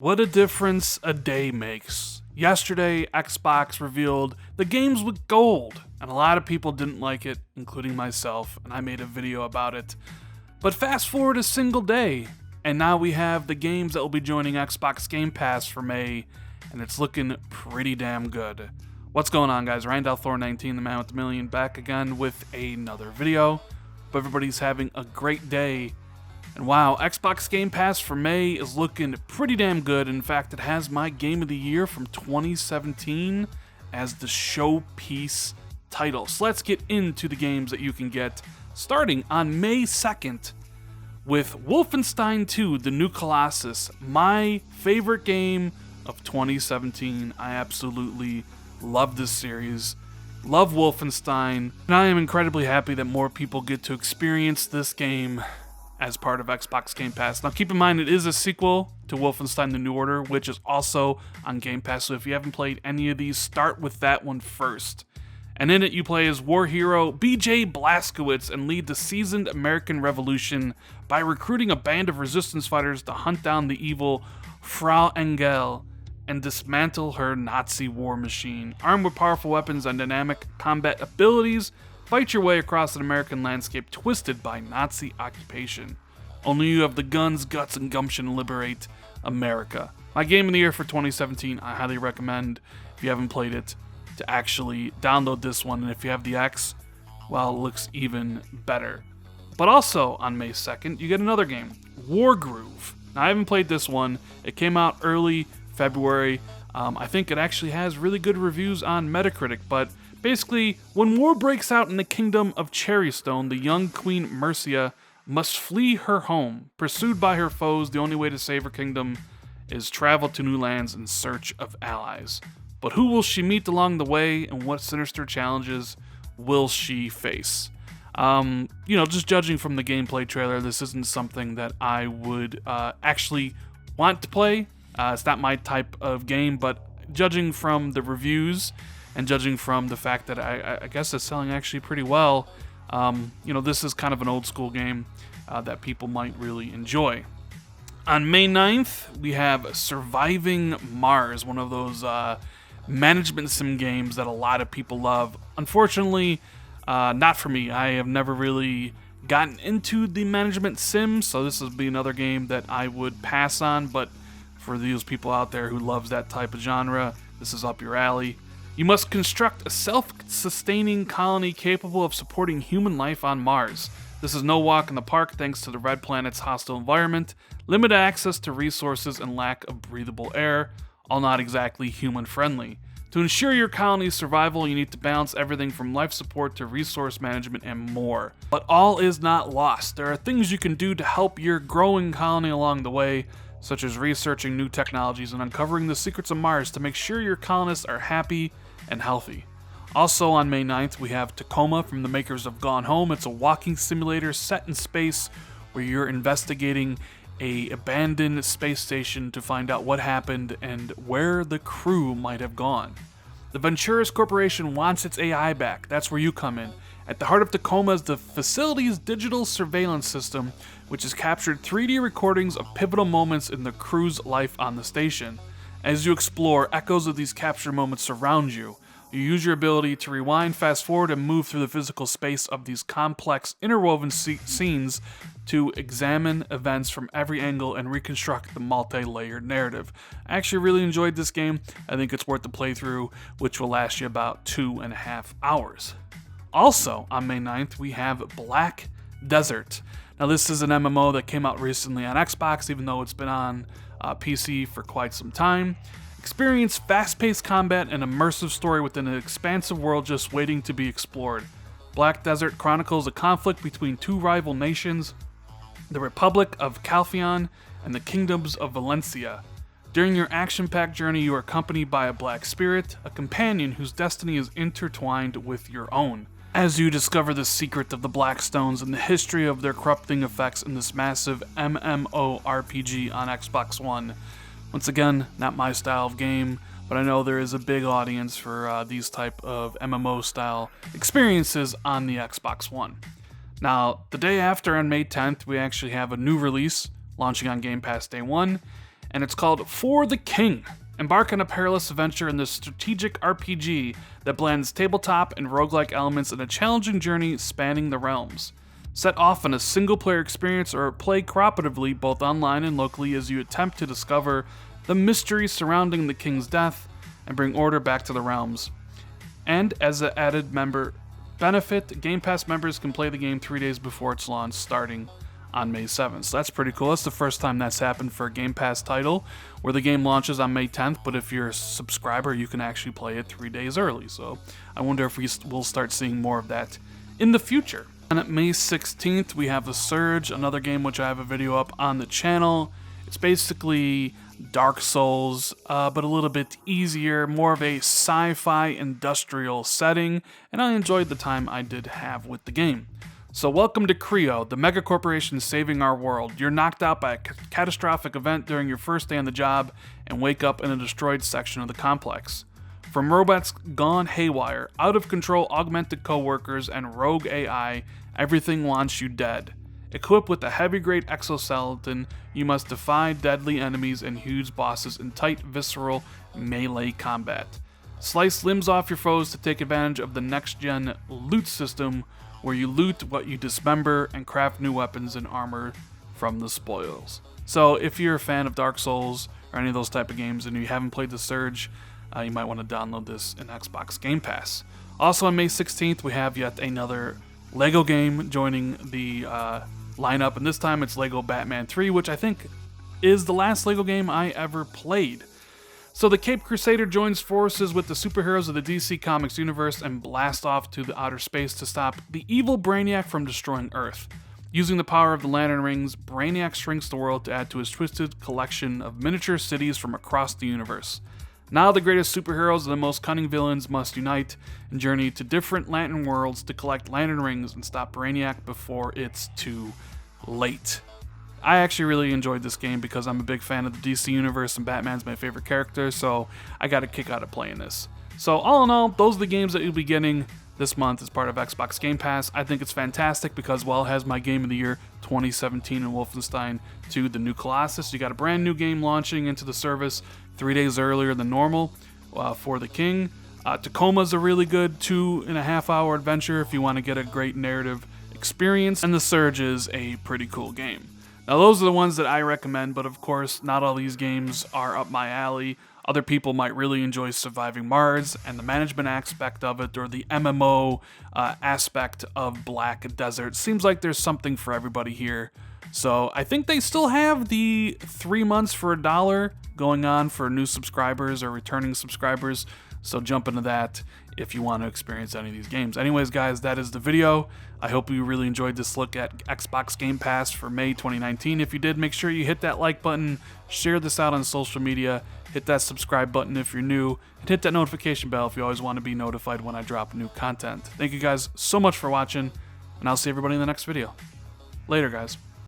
What a difference a day makes. Yesterday, Xbox revealed the games with gold, and a lot of people didn't like it, including myself, and I made a video about it. But fast forward a single day, and now we have the games that will be joining Xbox Game Pass for May, and it's looking pretty damn good. What's going on, guys? Thor 19, the man with the million, back again with another video. Hope everybody's having a great day. And wow, Xbox Game Pass for May is looking pretty damn good. In fact, it has my Game of the Year from 2017 as the showpiece title. So let's get into the games that you can get starting on May 2nd with Wolfenstein 2, the New Colossus, my favorite game of 2017. I absolutely love this series. Love Wolfenstein, and I am incredibly happy that more people get to experience this game as part of Xbox Game Pass. Now keep in mind, it is a sequel to Wolfenstein The New Order, which is also on Game Pass, so if you haven't played any of these, start with that one first. And in it, you play as war hero BJ Blazkowicz and lead the seasoned American Revolution by recruiting a band of resistance fighters to hunt down the evil Frau Engel and dismantle her Nazi war machine. Armed with powerful weapons and dynamic combat abilities, fight your way across an American landscape twisted by Nazi occupation. Only you have the guns, guts, and gumption to liberate America. My Game of the Year for 2017, I highly recommend, if you haven't played it, to actually download this one. And if you have the X, well, it looks even better. But also on May 2nd, you get another game, Wargroove. Now, I haven't played this one. It came out early February. I think it actually has really good reviews on Metacritic, but basically, when war breaks out in the kingdom of Cherrystone, the young Queen Mercia must flee her home. Pursued by her foes, the only way to save her kingdom is travel to new lands in search of allies. But who will she meet along the way, and what sinister challenges will she face? Just judging from the gameplay trailer, this isn't something that I would actually want to play. It's not my type of game, but judging from the reviews and judging from the fact that I guess it's selling actually pretty well, this is kind of an old school game that people might really enjoy. On May 9th, we have Surviving Mars, one of those management sim games that a lot of people love. Unfortunately, not for me. I have never really gotten into the management sim, so this would be another game that I would pass on, but for those people out there who loves that type of genre, this is up your alley. You must construct a self-sustaining colony capable of supporting human life on Mars. This is no walk in the park thanks to the red planet's hostile environment, limited access to resources, and lack of breathable air, all not exactly human-friendly. To ensure your colony's survival, you need to balance everything from life support to resource management and more. But all is not lost. There are things you can do to help your growing colony along the way, such as researching new technologies and uncovering the secrets of Mars to make sure your colonists are happy and healthy. Also on May 9th, we have Tacoma from the makers of Gone Home. It's a walking simulator set in space where you're investigating an abandoned space station to find out what happened and where the crew might have gone. The Venturis Corporation wants its AI back. That's where you come in. At the heart of Tacoma is the facility's digital surveillance system, which has captured 3D recordings of pivotal moments in the crew's life on the station. As you explore, echoes of these captured moments surround you. You use your ability to rewind, fast forward, and move through the physical space of these complex, interwoven scenes to examine events from every angle and reconstruct the multi-layered narrative. I actually really enjoyed this game. I think it's worth the playthrough, which will last you about 2.5 hours. Also, on May 9th, we have Black Desert. Now, this is an MMO that came out recently on Xbox, even though it's been on PC for quite some time. Experience fast-paced combat and immersive story within an expansive world just waiting to be explored. Black Desert chronicles a conflict between two rival nations, the Republic of Calphion and the Kingdoms of Valencia. During your action-packed journey, you are accompanied by a black spirit, a companion whose destiny is intertwined with your own. As you discover the secret of the Black Stones and the history of their corrupting effects in this massive MMORPG on Xbox One. Once again, not my style of game, but I know there is a big audience for these type of MMO-style experiences on the Xbox One. Now, the day after, on May 10th, we actually have a new release launching on Game Pass Day 1, and it's called For the King. Embark on a perilous adventure in this strategic RPG that blends tabletop and roguelike elements in a challenging journey spanning the realms. Set off on a single-player experience or play cooperatively both online and locally as you attempt to discover the mystery surrounding the king's death and bring order back to the realms. And as an added member benefit, Game Pass members can play the game 3 days before its launch, starting on May 7th. So that's pretty cool. That's the first time that's happened for a Game Pass title, where the game launches on May 10th, but if you're a subscriber, you can actually play it 3 days early. So I wonder if we'll start seeing more of that in the future. And at May 16th, we have The Surge, another game which I have a video up on the channel. It's basically Dark Souls, but a little bit easier, more of a sci-fi industrial setting, and I enjoyed the time I did have with the game. So welcome to Creo, the mega corporation saving our world. You're knocked out by a catastrophic event during your first day on the job and wake up in a destroyed section of the complex. From robots gone haywire, out of control augmented coworkers, and rogue AI, everything wants you dead. Equipped with a heavy-grade exoskeleton, you must defy deadly enemies and huge bosses in tight, visceral melee combat. Slice limbs off your foes to take advantage of the next-gen loot system, where you loot what you dismember and craft new weapons and armor from the spoils. So if you're a fan of Dark Souls or any of those type of games and you haven't played The Surge, you might want to download this in Xbox Game Pass. Also on May 16th, we have yet another LEGO game joining the lineup, and this time it's LEGO Batman 3, which I think is the last LEGO game I ever played. So the Cape Crusader joins forces with the superheroes of the DC Comics universe and blast off to the outer space to stop the evil Brainiac from destroying Earth. Using the power of the Lantern Rings, Brainiac shrinks the world to add to his twisted collection of miniature cities from across the universe. Now the greatest superheroes and the most cunning villains must unite and journey to different Lantern worlds to collect Lantern Rings and stop Brainiac before it's too late. I actually really enjoyed this game because I'm a big fan of the DC universe and Batman's my favorite character, so I got a kick out of playing this. So all in all, those are the games that you'll be getting this month as part of Xbox Game Pass. I think it's fantastic because, well, it has my Game of the Year 2017 in Wolfenstein 2, the New Colossus. You got a brand new game launching into the service 3 days earlier than normal for the King. Tacoma's a really good 2.5-hour adventure if you want to get a great narrative experience, and The Surge is a pretty cool game. Now those are the ones that I recommend, but of course not all these games are up my alley. Other people might really enjoy Surviving Mars and the management aspect of it, or the MMO aspect of Black Desert. Seems like there's something for everybody here. So I think they still have the 3 months for $1 going on for new subscribers or returning subscribers. So jump into that if you want to experience any of these games. Anyways, guys, that is the video. I hope you really enjoyed this look at Xbox Game Pass for May 2019. If you did, make sure you hit that like button, share this out on social media, hit that subscribe button if you're new, and hit that notification bell if you always want to be notified when I drop new content. Thank you guys so much for watching, and I'll see everybody in the next video. Later, guys.